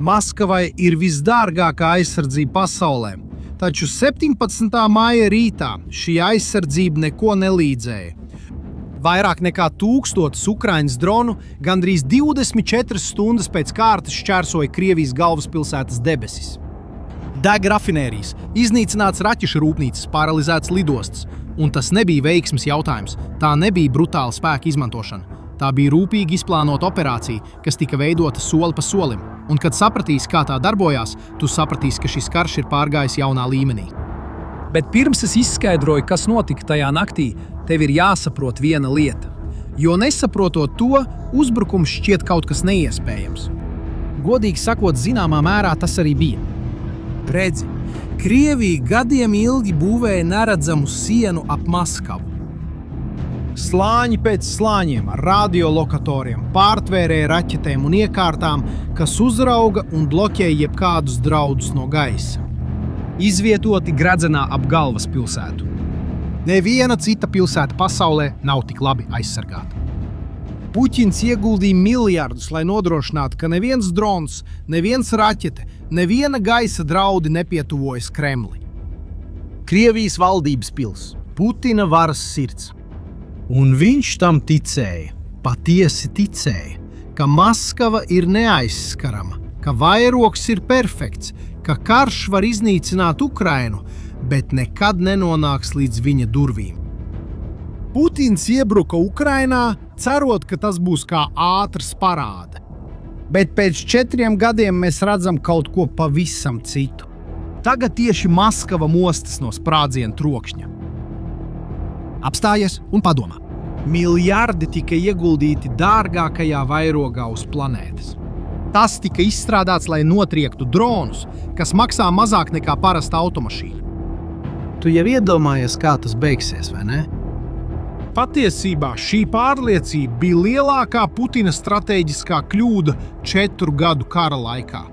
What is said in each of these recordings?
Maskavai ir visdārgākā aizsardzība pasaulē, taču 17. maija rītā šī aizsardzība neko nelīdzēja. Vairāk nekā 1000 Ukrainas dronu gandrīz 24 stundas pēc kārtas šķērsoja Krievijas galvaspilsētas debesis. Deg rafinērijas, iznīcināts raķešu rūpnīcas, paralizēts lidostas, un tas nebija veiksmes jautājums, tā nebija brutāla spēka izmantošana. Tā bija rūpīgi izplānota operācija, kas tika veidota soli pa solim, un kad sapratīsi, kā tā darbojās, tu sapratīsi, ka šis karš ir pārgājis jaunā līmenī. Bet pirms es izskaidroju, kas notika tajā naktī, tev ir jāsaprot viena lieta. Jo nesaprotot to, uzbrukums šķiet kaut kas neiespējams. Godīgi sakot, zināmā mērā tas arī bija. Redzi, Krievija gadiem ilgi būvēja neredzamu sienu ap Maskavu. Slāņi pēc slāņiem ar radiolokatoriem, pārtvērēja raķetēm un iekārtām, kas uzrauga un bloķēja jebkādus draudus no gaisa. Izvietoti Gradzenā ap galvaspilsētu. Neviena cita pilsēta pasaulē nav tik labi aizsargāta. Puķins ieguldīja miljardus, lai nodrošinātu, ka neviens drons, neviens raķete, neviena gaisa draudi nepietuvojas Kremli. Krievijas valdības pils, Putina varas sirds. Un viņš tam ticēja, patiesi ticēja, ka Maskava ir neaizskarama, ka vairogs ir perfekts, ka karš var iznīcināt Ukrainu, bet nekad nenonāks līdz viņa durvīm. Putins iebruka Ukrainā, cerot, ka tas būs kā ātrs parāde. Bet pēc 4 gadiem mēs redzam kaut ko pavisam citu. Tagad tieši Maskava mostas no sprādziena trokšņa. Apstājies un padomā. Miljardi tika ieguldīti dārgākajā vairogā uz planētas. Tas tika izstrādāts, lai notriektu dronus, kas maksā mazāk nekā parasta automašīna. Tu jau iedomājies, kā tas beigsies, vai ne? Patiesībā šī pārliecība bija lielākā Putina stratēģiskā kļūda 4 gadu kara laikā.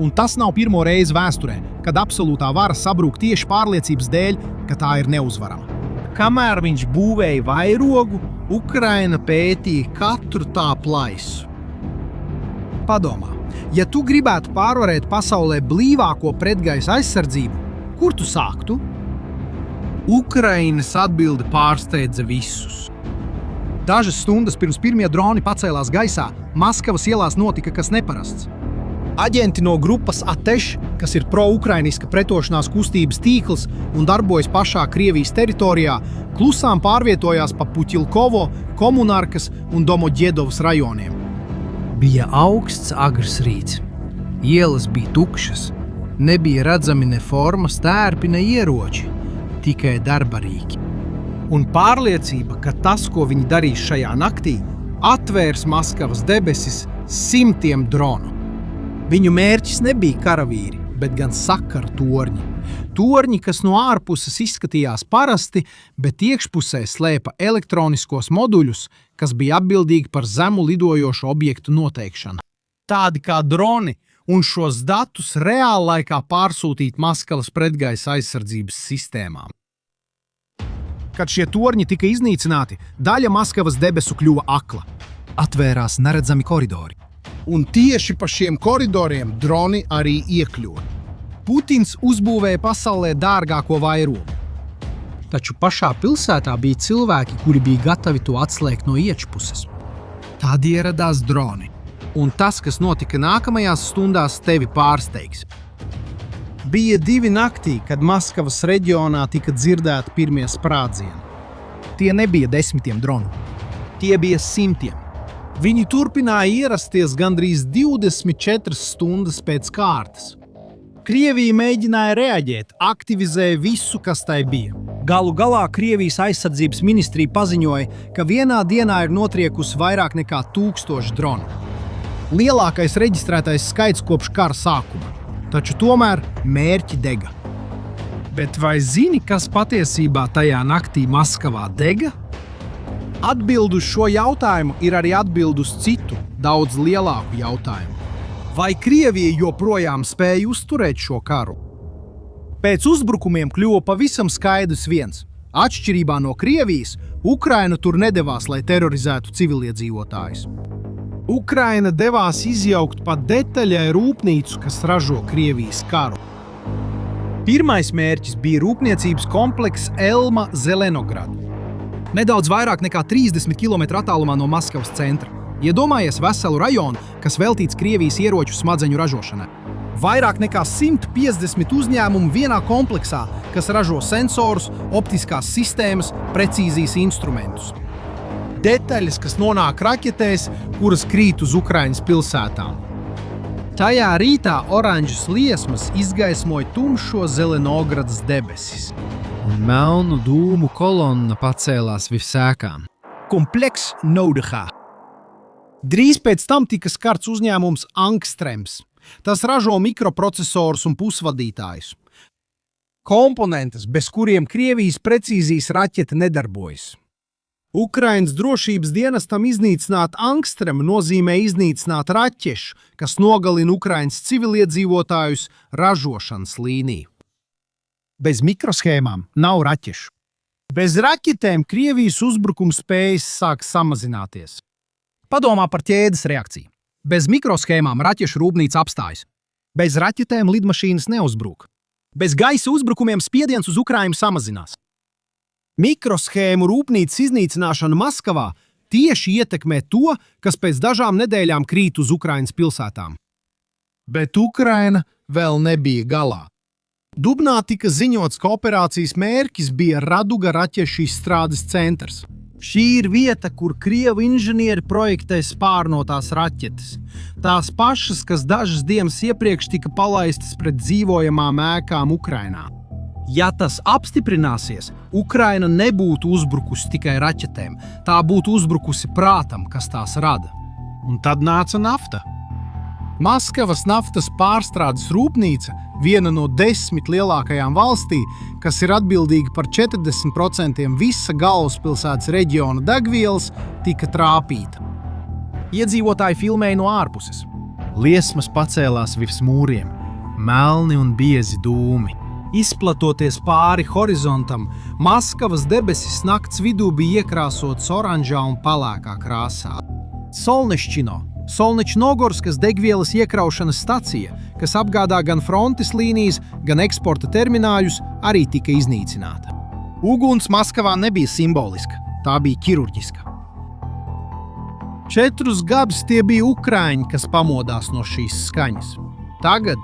Un tas nav pirmo reizi vēsturē, kad absolūtā vara sabrūk tieši pārliecības dēļ, ka tā ir neuzvarama. Kamēr viņš būvēja vairogu, Ukraina pētīja katru tā plaisu. Padomā, ja tu gribētu pārvarēt pasaulē blīvāko pretgaisa aizsardzību, kur tu sāktu? Ukrainas atbilde pārsteidza visus. Dažas stundas pirms pirmie droni pacēlās gaisā, Maskavas ielās notika kas neparasts. Aģenti no grupas Ateš, kas ir pro-ukrainiska pretošanās kustības tīkls un darbojas pašā Krievijas teritorijā, klusām pārvietojās pa Puķilkovo, Komunarkas un Domoģiedovas rajoniem. Bija augsts agrs rīts. Ielas bija tukšas. Nebija redzami ne formas, tērpi, ne ieroči, tikai darbarīki. Un pārliecība, ka tas, ko viņi darīs šajā naktī, atvērs Maskavas debesis 100 dronu. Viņu mērķis nebija karavīri, bet gan sakaru torņi. Torņi, kas no ārpuses izskatījās parasti, bet iekšpusē slēpa elektroniskos moduļus, kas bija atbildīgi par zemu lidojošu objektu noteikšanu. Tādi kā droni, un šos datus reāli laikā pārsūtīt Maskavas pretgaisa aizsardzības sistēmām. Kad šie torņi tika iznīcināti, daļa Maskavas debesu kļuva akla. Atvērās neredzami koridori. Un tieši pa šiem koridoriem droni arī iekļuva. Putins uzbūvēja pasaulē dārgāko vairogu. Taču pašā pilsētā bija cilvēki, kuri bija gatavi to atslēgt no iekšpuses. Tad ieradās droni. Un tas, kas notika nākamajās stundās, tevi pārsteigs. Bija 2 naktī, kad Maskavas reģionā tika dzirdēti pirmie sprādzieni. Tie nebija 10 dronu. Tie bija 100. Viņi turpināja ierasties gandrīz 24 stundas pēc kārtas. Krievija mēģināja reaģēt, aktivizēja visu, kas tai bija. Galu galā Krievijas aizsardzības ministrija paziņoja, ka vienā dienā ir notriekusi vairāk nekā 1000 dronu. Lielākais reģistrētais skaits kopš kara sākuma, taču tomēr mērķi dega. Bet vai zini, kas patiesībā tajā naktī Maskavā dega? Atbildu uz šo jautājumu ir arī atbildu uz citu, daudz lielāku jautājumu. Vai Krievija joprojām spēja uzturēt šo karu? Pēc uzbrukumiem kļuva pavisam skaidrs viens. Atšķirībā no Krievijas, Ukraina tur nedevās, lai terorizētu civiliedzīvotājus. Ukraina devās izjaukt pat detaļai rūpnīcu, kas ražo Krievijas karu. Pirmais mērķis bija rūpniecības komplekss Elma Zelenograd. Nedaudz vairāk nekā 30 km attālumā no Maskavas centra. Iedomājies veselu rajonu, kas veltīts Krievijas ieroču smadzeņu ražošanai. Vairāk nekā 150 uzņēmumu vienā kompleksā, kas ražo sensorus, optiskās sistēmas, precīzijas instrumentus. Detaļas, kas nonāk raķetēs, kuras krīt uz Ukrainas pilsētām. Tajā rītā oranžas liesmas izgaismoja tumšo Zelenogradas debesis. Un melnu dūmu kolonna pacēlās visēkām. Kompleks Noudegā. Drīz pēc tam tika skarts uzņēmums Angstrems. Tas ražo mikroprocesorus un pusvadītājus. Komponentes, bez kuriem Krievijas precīzijas raķete nedarbojas. Ukrainas drošības dienestam iznīcināt Angstrem nozīmē iznīcināt raķešu, kas nogalina Ukrainas civiliedzīvotājus ražošanas līniju. Bez mikroshēmām nav raķešu. Bez raķetēm Krievijas uzbrukuma spējas sāk samazināties. Padomā par ķēdes reakciju. Bez mikroshēmām raķešu rūpnīca apstājas. Bez raķetēm lidmašīnas neuzbruk. Bez gaisa uzbrukumiem spiediens uz Ukrainu samazinās. Mikroshēmu rūpnīcas iznīcināšana Maskavā tieši ietekmē to, kas pēc dažām nedēļām krīt uz Ukrainas pilsētām. Bet Ukraina vēl nebija galā. Dubnā tika ziņots, ka operācijas mērķis bija Raduga raķešu izstrādes centrs. Šī ir vieta, kur krievu inženieri projektē spārnotās raķetes. Tās pašas, kas dažas dienas iepriekš tika palaistas pret dzīvojamām ēkām Ukrainā. Ja tas apstiprināsies, Ukraina nebūtu uzbrukusi tikai raķetēm, tā būtu uzbrukusi prātam, kas tās rada. Un tad nāca nafta. Maskavas naftas pārstrādes rūpnīca, viena no 10 lielākajām valstī, kas ir atbildīga par 40% visa galvaspilsētas reģiona degvielas, tika trāpīta. Iedzīvotāji filmēja no ārpuses. Liesmas pacēlās virs mūriem, melni un biezi dūmi. Izplatoties pāri horizontam, Maskavas debesis nakts vidū bija iekrāsotas oranžā un palēkā krāsā. Solnečnogorskas degvielas iekraušanas stacija, kas apgādā gan frontes līnijas, gan eksporta termināļus, arī tika iznīcināta. Uguns Maskavā nebija simboliska, tā bija ķirurģiska. 4 gadus tie bija ukraiņi, kas pamodās no šīs skaņas. Tagad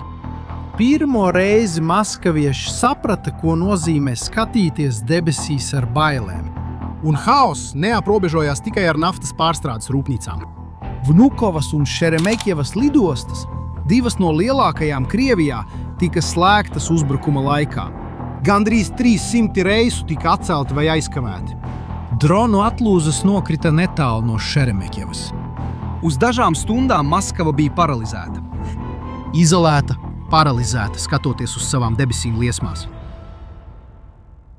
pirmo reizi maskavieši saprata, ko nozīmē skatīties debesīs ar bailēm. Un haoss neaprobežojās tikai ar naftas pārstrādes rūpnīcām. Vnukovas un Šeremekjevas lidostas, 2 no lielākajām Krievijā, tika slēgtas uzbrukuma laikā. Gandrīz 300 reisu tika atcelti vai aizkavēti. Dronu atlūzas nokrita netālu no Šeremekjevas. Uz dažām stundām Maskava bija paralizēta. Izolēta, paralizēta, skatoties uz savām debesīm liesmās.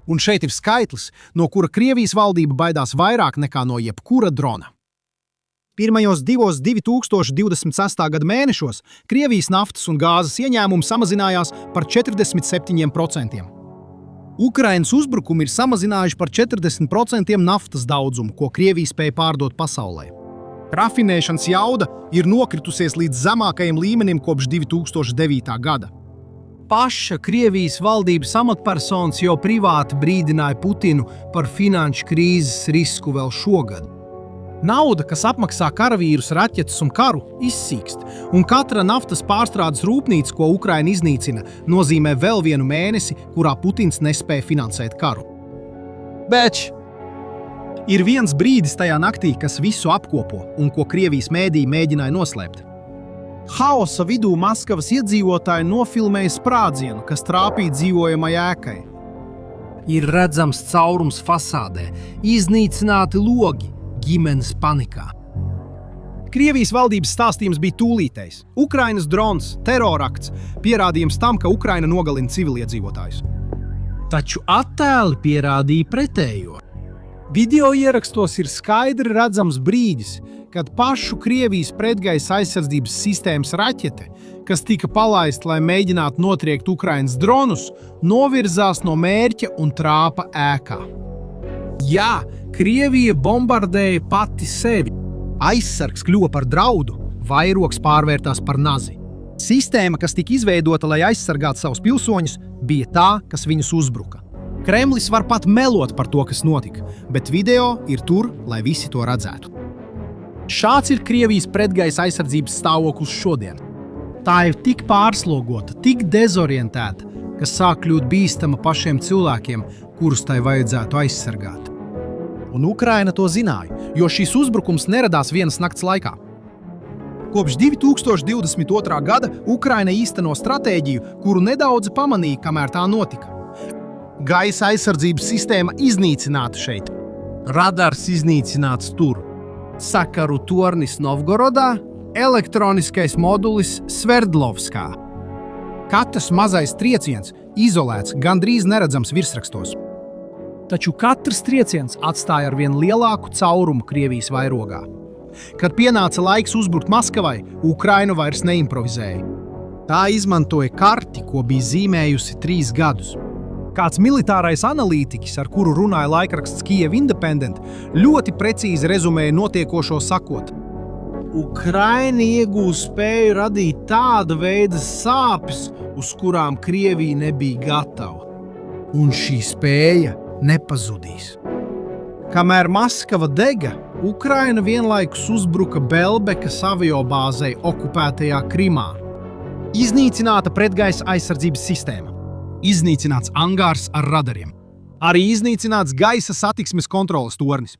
Un šeit ir skaitlis, no kura Krievijas valdība baidās vairāk nekā no jebkura drona. Pirmajos 2026. gada mēnešos Krievijas naftas un gāzes ieņēmumi samazinājās par 47%. Ukrainas uzbrukumi ir samazinājuši par 40% naftas daudzumu, ko Krievija spēja pārdot pasaulē. Rafinēšanas jauda ir nokritusies līdz zemākajam līmenim kopš 2009. gada. Paša Krievijas valdības amatpersonas jau privāti brīdināja Putinu par finanšu krīzes risku vēl šogad. Nauda, kas apmaksā karavīrus, raķetes un karu, izsīkst, un katra naftas pārstrādes rūpnīca, ko Ukraina iznīcina, nozīmē vēl vienu mēnesi, kurā Putins nespēja finansēt karu. Bet ir viens brīdis tajā naktī, kas visu apkopo un ko Krievijas mēdī mēģināja noslēpt. Haosa vidū Maskavas iedzīvotāji nofilmēja sprādzienu, kas trāpīja dzīvojamai ēkai. Ir redzams caurums fasādē, iznīcināti logi, ģimenes panikā. Krievijas valdības stāstījums bija tūlītējs. Ukrainas drons, terorakts, pierādījums tam, ka Ukraina nogalina civiliedzīvotājus. Taču attēli pierādīja pretējo. Video ierakstos ir skaidri redzams brīdis, kad pašu Krievijas pretgaisa aizsardzības sistēmas raķete, kas tika palaista, lai mēģinātu notriekt Ukrainas dronus, novirzās no mērķa un trāpa ēkā. Jā, Krievija bombardēja pati sevi. Aizsargs kļuva par draudu, vairogs pārvērtās par nazi. Sistēma, kas tika izveidota, lai aizsargātu savus pilsoņus, bija tā, kas viņus uzbruka. Kremlis var pat melot par to, kas notika, bet video ir tur, lai visi to redzētu. Šāds ir Krievijas pretgaisa aizsardzības stāvoklis šodien. Tā ir tik pārslogota, tik dezorientēta, ka sāk kļūt bīstama pašiem cilvēkiem, kurus tai vajadzētu aizsargāt. Un Ukraina to zināja, jo šīs uzbrukums neradās vienas nakts laikā. Kopš 2022. gada Ukraina īsteno stratēģiju, kuru nedaudzi pamanīja, kamēr tā notika. Gaisa aizsardzības sistēma iznīcināta šeit. Radars iznīcināts tur. Sakaru tornis Novgorodā, elektroniskais modulis Sverdlovskā. Katrs mazais trieciens izolēts, gandrīz neredzams virsrakstos. Taču katrs trieciens atstāja ar vien lielāku caurumu Krievijas vairogā. Kad pienāca laiks uzbrukt Maskavai, Ukraina vairs neimprovizēja. Tā izmantoja karti, ko bija zīmējusi 3 gadus. Kāds militārais analītiķis, ar kuru runāja laikraksts Kyiv Independent, ļoti precīzi rezumēja notiekošo sakot: Ukraina iegūs spēju radīt tāda veida sāpes, uz kurām Krievija nebija gatava. Un šī spēja nepazudīs. Kamēr Maskava dega, Ukraina vienlaikus uzbruka Belbekas aviobāzei okupētajā Krimā. Iznīcināta pretgaisa aizsardzības sistēma. Iznīcināts angārs ar radariem. Arī iznīcināts gaisa satiksmes kontroles tornis.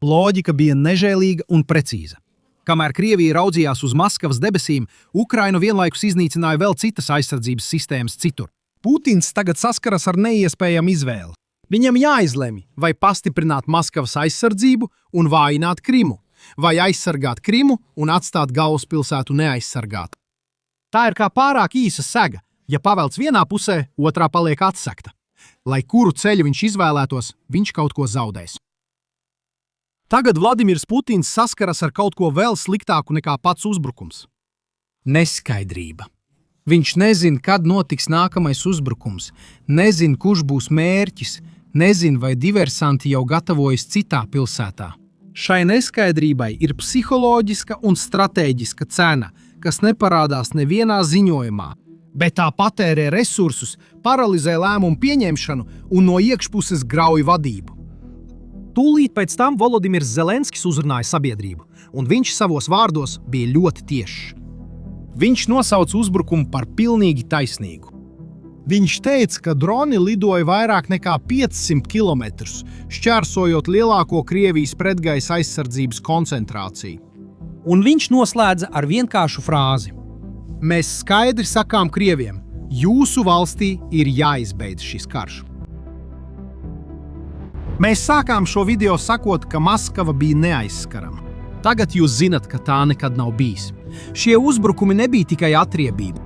Loģika bija nežēlīga un precīza. Kamēr Krievija raudzījās uz Maskavas debesīm, Ukraina vienlaikus iznīcināja vēl citas aizsardzības sistēmas citur. Putins tagad saskaras ar neiespējamu izvēli. Viņam jāizlemj, vai pastiprināt Maskavas aizsardzību un vājināt Krimu, vai aizsargāt Krimu un atstāt galvaspilsētu neaizsargātu. Tā ir kā pārāk īsa sega. Ja pavelc vienā pusē, otrā paliek atsegta. Lai kuru ceļu viņš izvēlētos, viņš kaut ko zaudēs. Tagad Vladimirs Putins saskaras ar kaut ko vēl sliktāku nekā pats uzbrukums. Neskaidrība. Viņš nezin, kad notiks nākamais uzbrukums, nezin, kurš būs mērķis, nezin, vai diversanti jau gatavojas citā pilsētā. Šai neskaidrībai ir psiholoģiska un stratēģiska cena, kas neparādās nevienā ziņojumā, bet tā patērē resursus, paralizē lēmumu pieņemšanu un no iekšpuses grauj vadību. Tūlīt pēc tam Volodimirs Zelenskis uzrunāja sabiedrību, un viņš savos vārdos bija ļoti tiešs. Viņš nosauca uzbrukumu par pilnīgi taisnīgu. Viņš teica, ka droni lidoja vairāk nekā 500 kilometrus, šķērsojot lielāko Krievijas pretgaisa aizsardzības koncentrāciju. Un viņš noslēdza ar vienkāršu frāzi: Mēs skaidri sakām Krieviem, jūsu valstī ir jāizbeidz šis karš. Mēs sākām šo video sakot, ka Maskava bija neaizskarama. Tagad jūs zinat, ka tā nekad nav bijis. Šie uzbrukumi nebija tikai atriebība.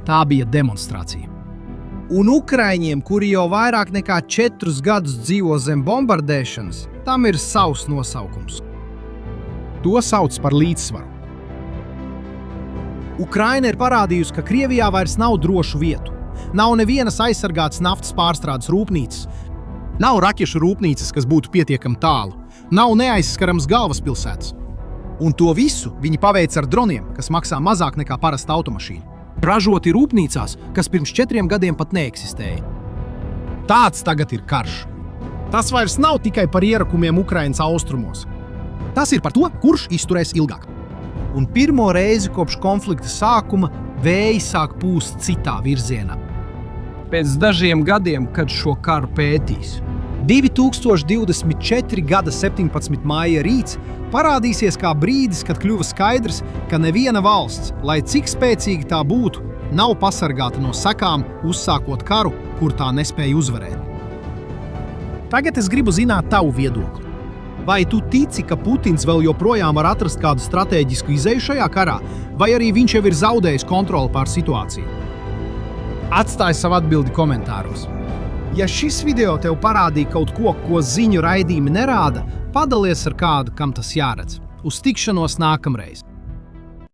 Tā bija demonstrācija. Un ukraiņiem, kuri jau vairāk nekā 4 gadus dzīvo zem bombardēšanas, tam ir savs nosaukums. To sauc par līdzsvaru. Ukraina ir parādījusi, ka Krievijā vairs nav drošu vietu. Nav nevienas aizsargātas naftas pārstrādes rūpnīcas. Nav raķešu rūpnīcas, kas būtu pietiekami tālu. Nav neaizskarams galvaspilsētas. Un to visu viņi paveic ar droniem, kas maksā mazāk nekā parasta automašīna. Ražoti rūpnīcās, kas pirms 4 gadiem pat neeksistēja. Tāds tagad ir karš. Tas vairs nav tikai par ierakumiem Ukrainas austrumos. Tas ir par to, kurš izturēs ilgāk. Un pirmo reizi kopš konflikta sākuma vēji sāk pūst citā virzienā. Pēc dažiem gadiem, kad šo karu pētīs. 2024. gada 17. maija rīts parādīsies kā brīdis, kad kļuva skaidrs, ka neviena valsts, lai cik spēcīga tā būtu, nav pasargāta no sekām, uzsākot karu, kur tā nespēja uzvarēt. Tagad es gribu zināt tavu viedokli. Vai tu tici, ka Putins vēl joprojām var atrast kādu stratēģisku izeju šajā karā, vai arī viņš jau ir zaudējis kontroli pār situāciju? Atstāj savu atbildi komentāros. Ja šis video tev parādīja kaut ko, ko ziņu raidījumi nerāda, padalies ar kādu, kam tas jāredz. Uz tikšanos nākamreiz!